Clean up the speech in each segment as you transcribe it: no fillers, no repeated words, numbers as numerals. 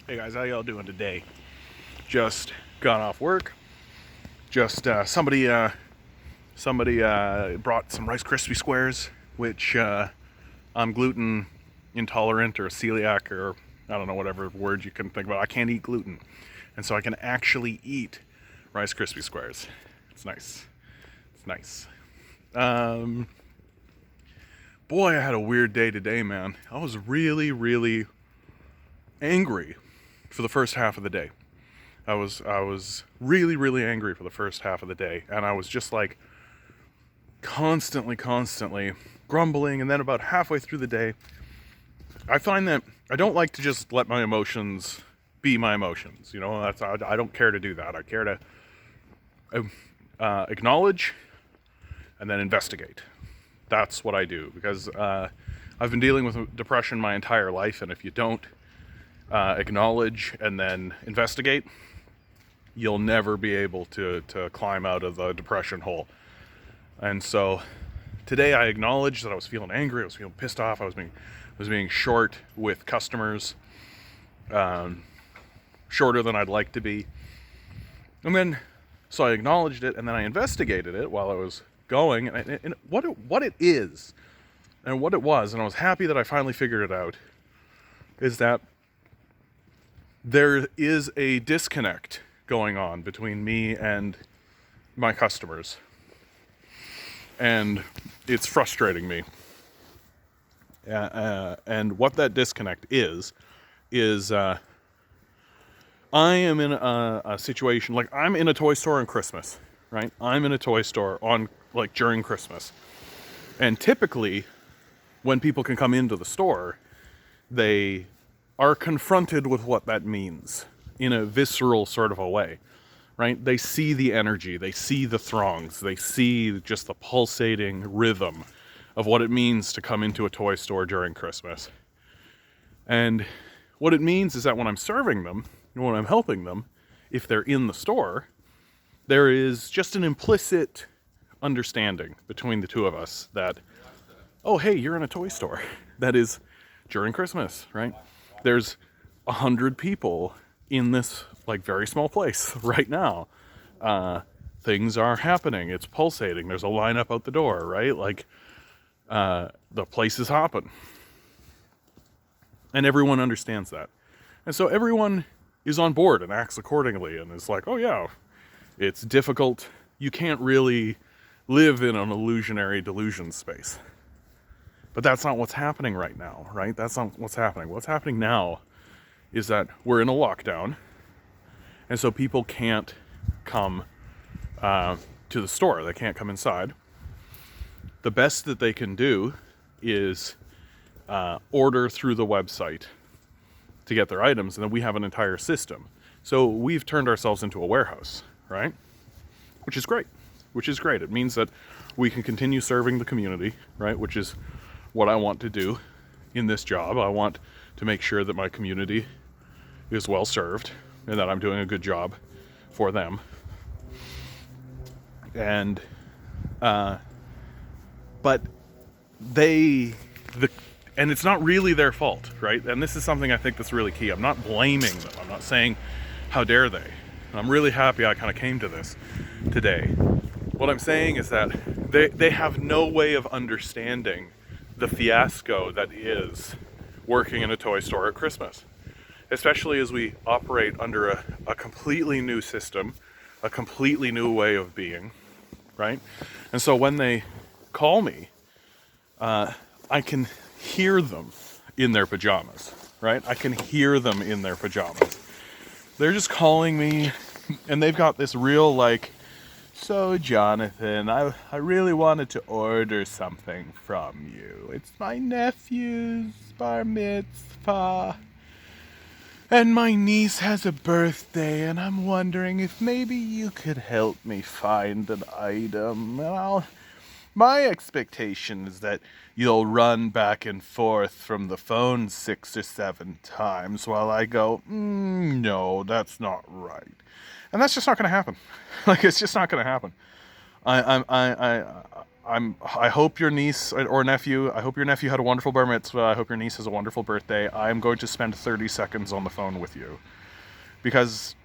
Hey guys, how y'all doing today? Just got off work. Just somebody brought some Rice Krispie squares, which I'm gluten intolerant or celiac or I don't know whatever word you can think about. I can't eat gluten, and so I can actually eat Rice Krispie squares. It's nice. It's nice. Um, Boy, I had a weird day today, man. I was really, really angry for the first half of the day. I was really, really angry for the first half of the day, and I was just like constantly grumbling. And then about halfway through the day, I find that I don't like to just let my emotions be my emotions. You know, I don't care to do that. I care to acknowledge and then investigate. That's what I do because I've been dealing with depression my entire life, and if you don't acknowledge and then investigate, you'll never be able to climb out of the depression hole. And so today I acknowledged that I was feeling angry, I was feeling pissed off, I was being short with customers, shorter than I'd like to be. And then so I acknowledged it, and then I investigated it while I was going, and what it is and what it was, and I was happy that I finally figured it out, is that there is a disconnect going on between me and my customers, and it's frustrating me. And what that disconnect is I am in a situation, like I'm in a toy store on Christmas, right? I'm in a toy store on like during Christmas, and typically when people can come into the store, they are confronted with what that means in a visceral sort of a way, right? They see the energy, they see the throngs, they see just the pulsating rhythm of what it means to come into a toy store during Christmas. And what it means is that when I'm serving them, when I'm helping them, if they're in the store, there is just an implicit understanding between the two of us that, oh, hey, you're in a toy store. That is during Christmas, right? There's 100 people in this like very small place right now. Things are happening. It's pulsating. There's a lineup out the door, right? Like the place is hopping. And everyone understands that. And so everyone is on board and acts accordingly and is like, oh yeah, it's difficult. You can't really live in an illusionary delusion space. But that's not what's happening right now, right? That's not what's happening. What's happening now is that we're in a lockdown, and so people can't come to the store. They can't come inside. The best that they can do is order through the website to get their items, and then we have an entire system. So we've turned ourselves into a warehouse, right? Which is great. It means that we can continue serving the community, right? Which is what I want to do in this job. I want to make sure that my community is well served and that I'm doing a good job for them. And but and it's not really their fault, right? And this is something I think that's really key. I'm not blaming them. I'm not saying how dare they. And I'm really happy I kind of came to this today. What I'm saying is that they have no way of understanding the fiasco that is working in a toy store at Christmas, especially as we operate under a completely new system, a completely new way of being, right? And so when they call me, I can hear them in their pajamas, right? I can hear them in their pajamas. They're just calling me, and they've got this real like, so Jonathan, I really wanted to order something from you. It's my nephew's bar mitzvah, and my niece has a birthday, and I'm wondering if maybe you could help me find an item. My expectation is that you'll run back and forth from the phone 6 or 7 times while I go, no, that's not right. And that's just not going to happen. Like, it's just not going to happen. I hope your niece or nephew, I hope your nephew had a wonderful bar mitzvah. I hope your niece has a wonderful birthday. I am going to spend 30 seconds on the phone with you because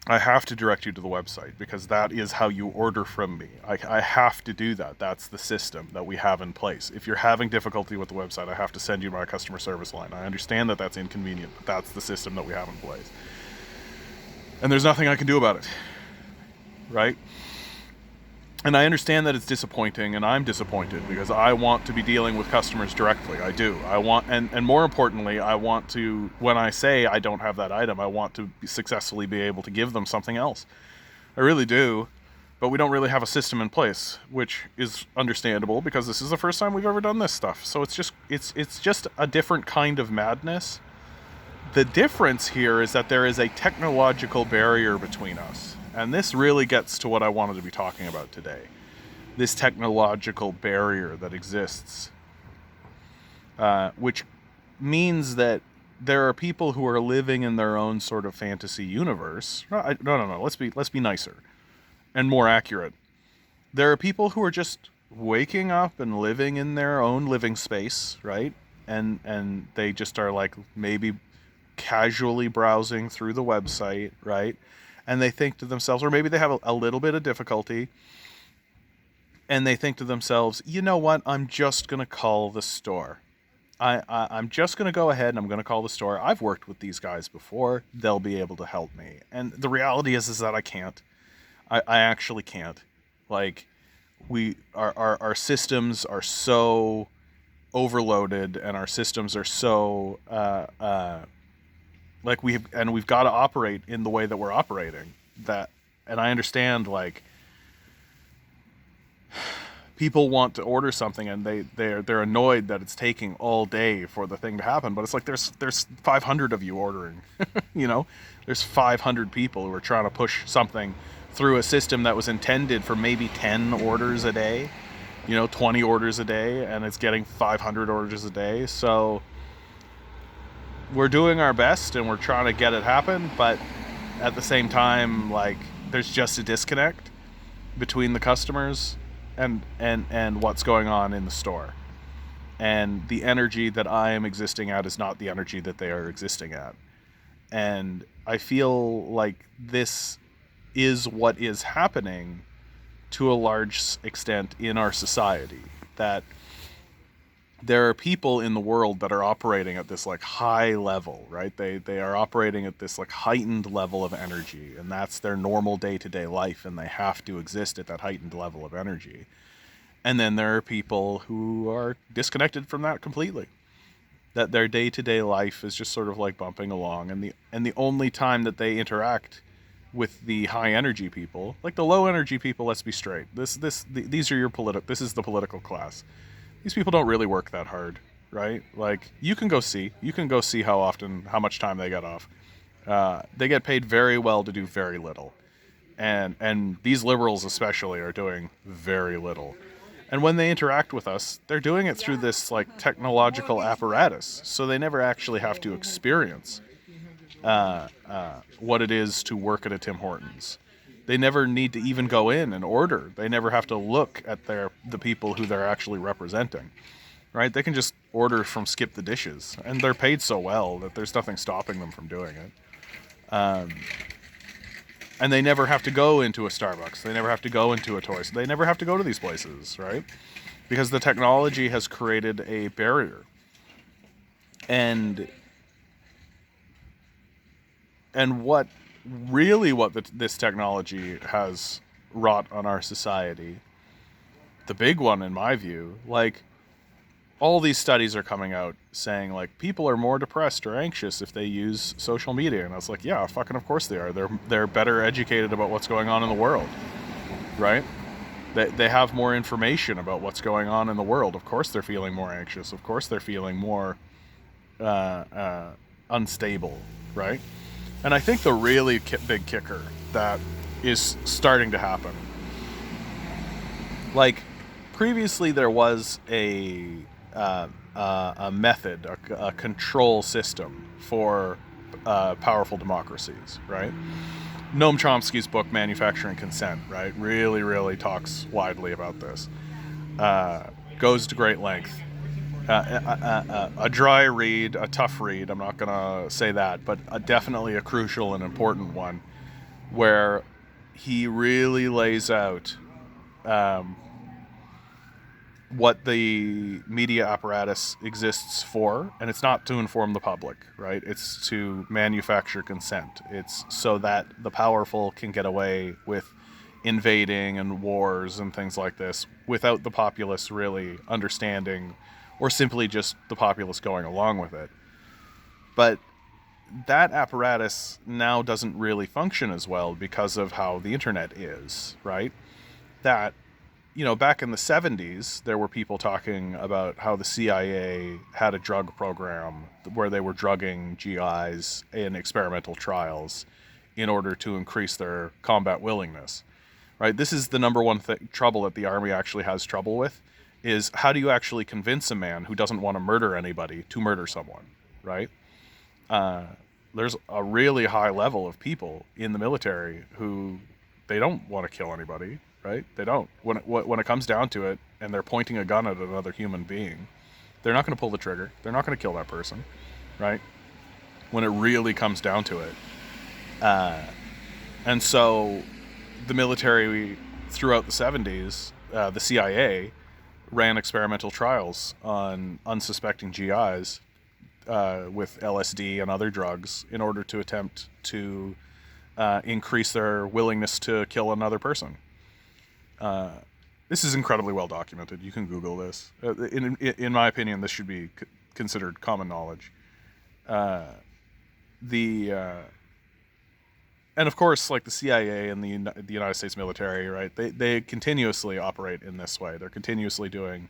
I have to direct you to the website, because that is how you order from me. I have to do that. That's the system that we have in place. If you're having difficulty with the website, I have to send you my customer service line. I understand that that's inconvenient, but that's the system that we have in place. And there's nothing I can do about it, right? And I understand that it's disappointing, and I'm disappointed because I want to be dealing with customers directly. I do. I want, and more importantly, I want to, when I say I don't have that item, I want to successfully be able to give them something else. I really do, but we don't really have a system in place, which is understandable because this is the first time we've ever done this stuff. So it's just a different kind of madness. The difference here is that there is a technological barrier between us. And this really gets to what I wanted to be talking about today. This technological barrier that exists, which means that there are people who are living in their own sort of fantasy universe. No. Let's be nicer and more accurate. There are people who are just waking up and living in their own living space, right? And they just are like maybe casually browsing through the website, right? And they think to themselves, or maybe they have a little bit of difficulty, and they think to themselves, you know what, I'm just going to call the store. I'm just going to go ahead and I'm going to call the store. I've worked with these guys before. They'll be able to help me. And the reality is that I can't. I actually can't. Like, our systems are so overloaded, and our systems are so... like we've got to operate in the way that we're operating. And I understand, like, people want to order something and they're annoyed that it's taking all day for the thing to happen, but it's like there's 500 of you ordering. You know, there's 500 people who are trying to push something through a system that was intended for maybe 10 orders a day, 20 orders a day, and it's getting 500 orders a day. So we're doing our best and we're trying to get it happen, but at the same time, like, there's just a disconnect between the customers and what's going on in the store. And the energy that I am existing at is not the energy that they are existing at. And I feel like this is what is happening to a large extent in our society, that there are people in the world that are operating at this like high level, right? They are operating at this like heightened level of energy, and that's their normal day-to-day life, and they have to exist at that heightened level of energy. And then there are people who are disconnected from that completely, that their day-to-day life is just sort of like bumping along, and the only time that they interact with the high energy people, like the low energy people, let's be straight, these are this is the political class. These people don't really work that hard, right? Like, you can go see how much time they get off. They get paid very well to do very little. And these liberals especially are doing very little. And when they interact with us, they're doing it through this like technological apparatus. So they never actually have to experience what it is to work at a Tim Hortons. They never need to even go in and order. They never have to look at the people who they're actually representing, right? They can just order from Skip the Dishes, and they're paid so well that there's nothing stopping them from doing it. And they never have to go into a Starbucks. They never have to go into a Toys. They never have to go to these places, right? Because the technology has created a barrier. And what this technology has wrought on our society, the big one in my view, like, all these studies are coming out saying, like, people are more depressed or anxious if they use social media. And I was like, yeah, fucking of course they are. They're better educated about what's going on in the world, right? They have more information about what's going on in the world. Of course they're feeling more anxious. Of course they're feeling more unstable, right? And I think the really big kicker that is starting to happen, like, previously there was a method, a control system for powerful democracies, right? Noam Chomsky's book, Manufacturing Consent, right, really talks widely about this. goes to great length. A dry read, a tough read, I'm not going to say that, but definitely a crucial and important one, where he really lays out um, what the media apparatus exists for, and it's not to inform the public, right? It's to manufacture consent. It's so that the powerful can get away with invading and wars and things like this without the populace really understanding, or simply just the populace going along with it. But that apparatus now doesn't really function as well because of how the internet is, right? That, back in the 70s, there were people talking about how the CIA had a drug program where they were drugging GIs in experimental trials in order to increase their combat willingness, right? This is the number one trouble that the Army actually has trouble with, is how do you actually convince a man who doesn't want to murder anybody to murder someone, right? There's a really high level of people in the military who they don't want to kill anybody, right? They don't. When it comes down to it, and they're pointing a gun at another human being, they're not going to pull the trigger. They're not going to kill that person, right? When it really comes down to it. And so the military throughout the 70s, the CIA ran experimental trials on unsuspecting GIs with LSD and other drugs in order to attempt to increase their willingness to kill another person. This is incredibly well documented. You can Google this. In my opinion, this should be considered common knowledge. And of course, like the CIA and the United States military, right? They continuously operate in this way. They're continuously doing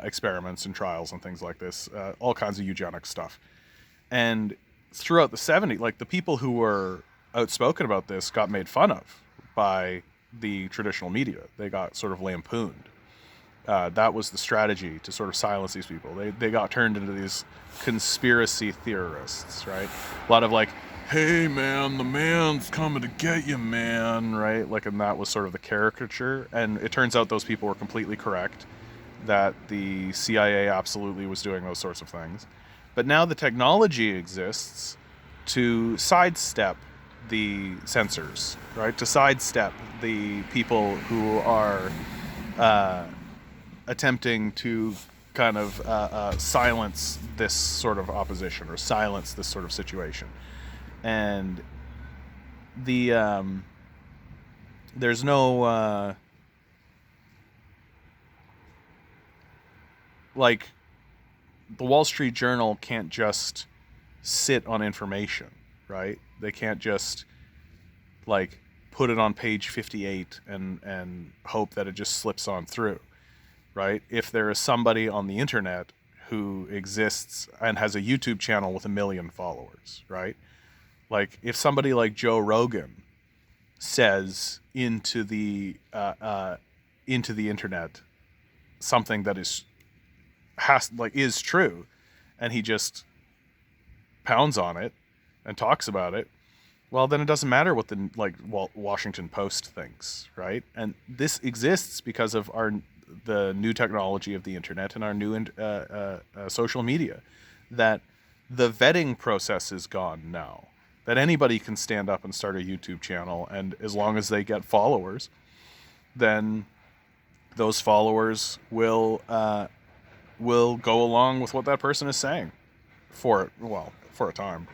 experiments and trials and things like this, all kinds of eugenics stuff. And throughout the 70s, like the people who were outspoken about this got made fun of by the traditional media. They got sort of lampooned. That was the strategy to sort of silence these people. They got turned into these conspiracy theorists, right? A lot of like, hey man, the man's coming to get you, man, right? Like, and that was sort of the caricature. And it turns out those people were completely correct, that the CIA absolutely was doing those sorts of things. But now the technology exists to sidestep the censors, right? To sidestep the people who are attempting to kind of silence this sort of opposition or silence this sort of situation. And there's no like the Wall Street Journal can't just sit on information, right? They can't just like put it on page 58 and hope that it just slips on through, right? If there is somebody on the internet who exists and has a YouTube channel with 1 million followers, right? Like if somebody like Joe Rogan says into the internet something that is true, and he just pounds on it and talks about it, well, then it doesn't matter what the Washington Post thinks, right? And this exists because of the new technology of the internet and our new social media, that the vetting process is gone now. That anybody can stand up and start a YouTube channel, and as long as they get followers, then those followers will go along with what that person is saying for a time.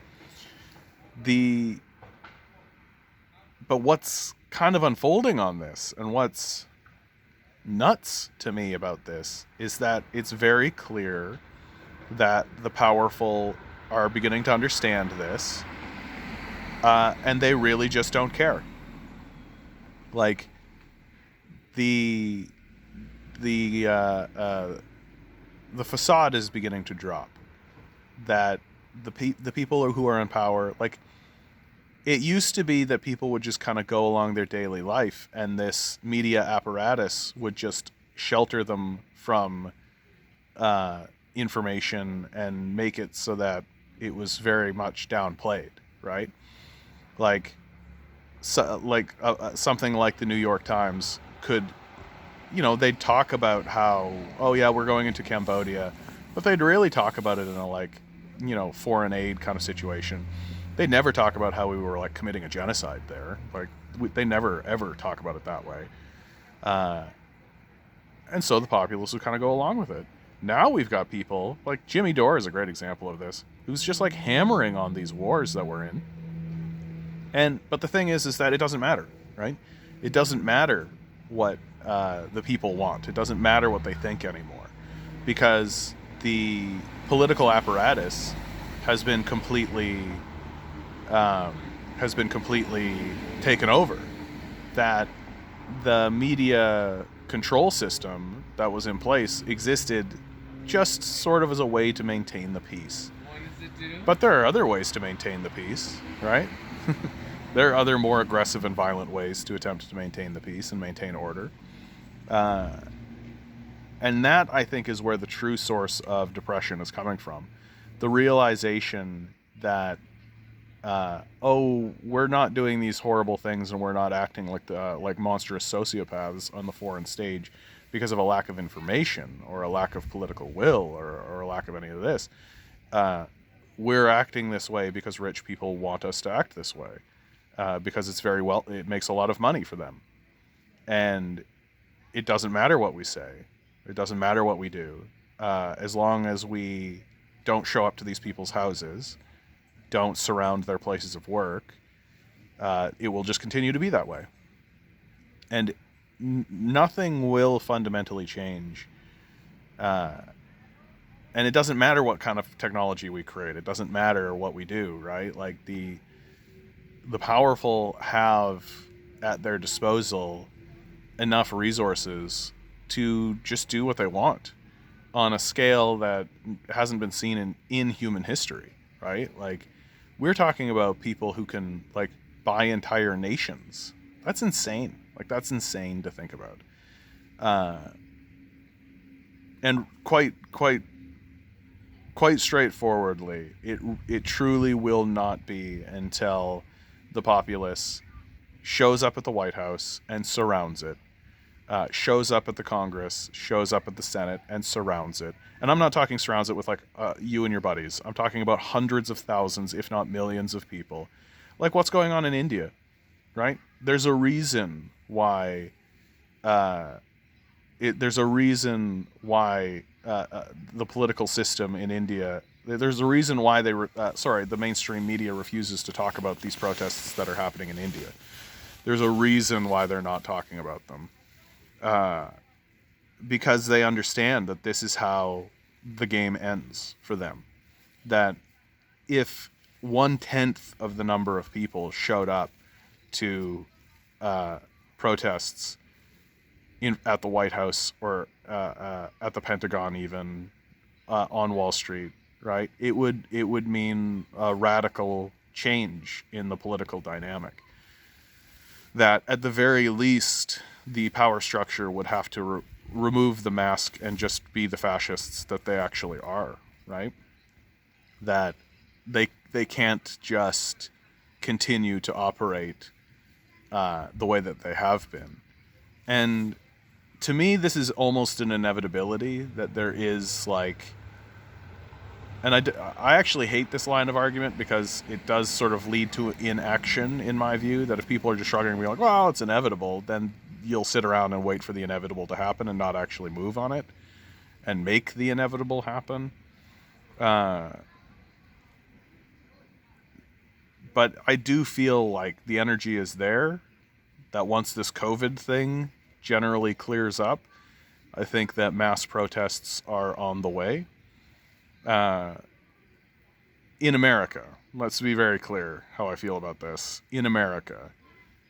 But what's kind of unfolding on this, and what's nuts to me about this, is that it's very clear that the powerful are beginning to understand this, and they really just don't care. Like the facade is beginning to drop. That the people who are in power, like, it used to be that people would just kind of go along their daily life, and this media apparatus would just shelter them from information and make it so that it was very much downplayed, right? Like, something like the New York Times could they'd talk about how, oh yeah, we're going into Cambodia, but they'd really talk about it in a like, foreign aid kind of situation. They'd never talk about how we were like committing a genocide there. Like they never ever talk about it that way. Uh, and so the populace would kind of go along with it. Now we've got people like Jimmy Dore is a great example of this, who's just like hammering on these wars that we're in. But the thing is that it doesn't matter, right? It doesn't matter what the people want. It doesn't matter what they think anymore, because the political apparatus has been completely taken over. That the media control system that was in place existed just sort of as a way to maintain the peace. But there are other ways to maintain the peace, right? There are other more aggressive and violent ways to attempt to maintain the peace and maintain order. And that, I think, is where the true source of depression is coming from. The realization that, we're not doing these horrible things and we're not acting like monstrous sociopaths on the foreign stage because of a lack of information or a lack of political will or a lack of any of this. We're acting this way because rich people want us to act this way. Because it makes a lot of money for them. And it doesn't matter what we say. It doesn't matter what we do. As long as we don't show up to these people's houses, don't surround their places of work, it will just continue to be that way. And nothing will fundamentally change. And it doesn't matter what kind of technology we create. It doesn't matter what we do, right? Like the powerful have at their disposal enough resources to just do what they want on a scale that hasn't been seen in human history, right? Like, we're talking about people who can like buy entire nations. That's insane. Like, that's insane to think about. And quite straightforwardly, it truly will not be until the populace shows up at the White House and surrounds it, shows up at the Congress, shows up at the Senate and surrounds it. And I'm not talking surrounds it with like you and your buddies. I'm talking about hundreds of thousands, if not millions of people. Like what's going on in India, right? There's a reason why the political system in India, there's a reason why the mainstream media refuses to talk about these protests that are happening in India. There's a reason why they're not talking about them. Because they understand that this is how the game ends for them. That if 1/10 of the number of people showed up to protests at the White House or at the Pentagon, even on Wall Street, right? It would mean a radical change in the political dynamic. That at the very least, the power structure would have to remove the mask and just be the fascists that they actually are, right? That they can't just continue to operate the way that they have been. And to me, this is almost an inevitability that there is like, and I actually hate this line of argument because it does sort of lead to inaction in my view, that if people are just shrugging and being like, well, it's inevitable, then you'll sit around and wait for the inevitable to happen and not actually move on it and make the inevitable happen. But I do feel like the energy is there, that once this COVID thing generally clears up, I think that mass protests are on the way. In America, let's be very clear how I feel about this. In America,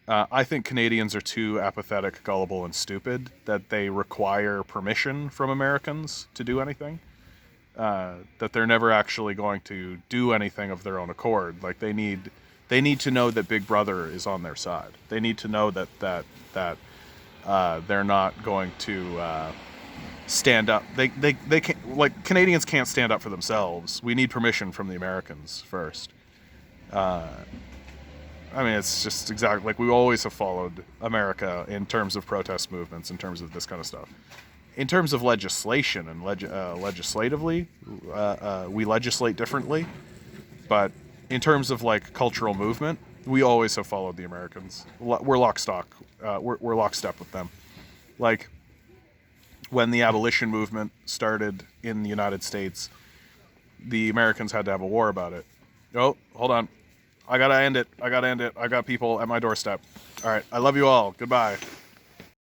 I think Canadians are too apathetic, gullible, and stupid that they require permission from Americans to do anything. That they're never actually going to do anything of their own accord. Like they need to know that Big Brother is on their side. They need to know that they're not going to stand up. They can't, like, Canadians can't stand up for themselves. We need permission from the Americans first. I mean, it's just exactly like we always have followed America in terms of protest movements, in terms of this kind of stuff. In terms of legislation and legislatively, we legislate differently. But in terms of like cultural movement, we always have followed the Americans. We're we're lockstep with them. Like when the abolition movement started in the United States, the Americans had to have a war about it. Oh, hold on. I gotta end it. I got people at my doorstep. All right. I love you all. Goodbye.